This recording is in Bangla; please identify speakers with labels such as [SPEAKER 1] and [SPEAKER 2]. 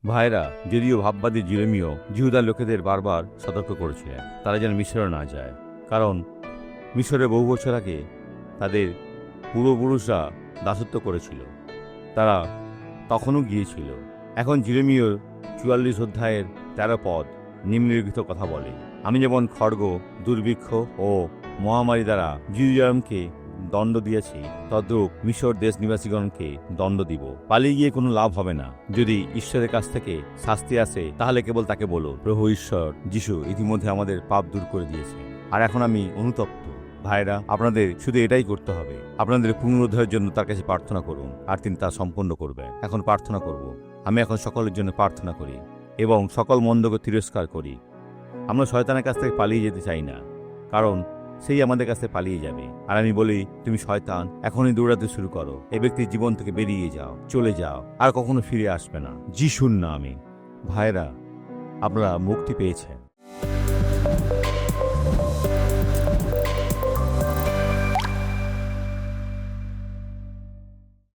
[SPEAKER 1] ভাইরা, যদিও ভাববাদী জিরেমীয় জিহুদার লোকেদের বারবার সতর্ক করেছিলেন তারা যেন মিশরে না যায়, কারণ মিশরে বহু বছর আগে তাদের পূর্বপুরুষরা দাসত্ব করেছিল, তারা তখনও গিয়েছিল। এখন জিরেমীয় 44 অধ্যায়ের 13 পদ নিম্নলিখিত কথা বলে, আমি যেমন খড়গ, দুর্ভিক্ষ ও মহামারী দ্বারা জিরুজালেমকে দণ্ড দিয়েছি, তদ্রূপ মিশর দেশ নিবাসীগণকে দণ্ড দিব। পালিয়ে গিয়ে কোনো লাভ হবে না। যদি ঈশ্বরের কাছ থেকে শাস্তি আসে তাহলে কেবল তাকে বলো, প্রভু ঈশ্বর যিশু ইতিমধ্যে আমাদের পাপ দূর করে দিয়েছে, আর এখন আমি অনুতপ্ত। ভাইরা, আপনাদের শুধু এটাই করতে হবে, আপনাদের পুনরুদ্ধারের জন্য তার কাছে প্রার্থনা করুন, আর তিনি তা সম্পন্ন করবেন। এখন প্রার্থনা করব। আমি এখন সকলের জন্য প্রার্থনা করি এবং সকল মন্দকে তিরস্কার করি। আমরা শয়তানের কাছ থেকে পালিয়ে যেতে চাই না, কারণ সেই আমাদের কাছ থেকে পালিয়ে যাবে। আর আমি বলি, তুমি শয়তান, এখনই দৌড়াতে শুরু করো, এই ব্যক্তির জীবন থেকে বেরিয়ে যাও, চলে যাও, আর কখনো ফিরে আসবে না, যিশুর নামে। ভাইরা, আপনারা মুক্তি পেয়েছেন।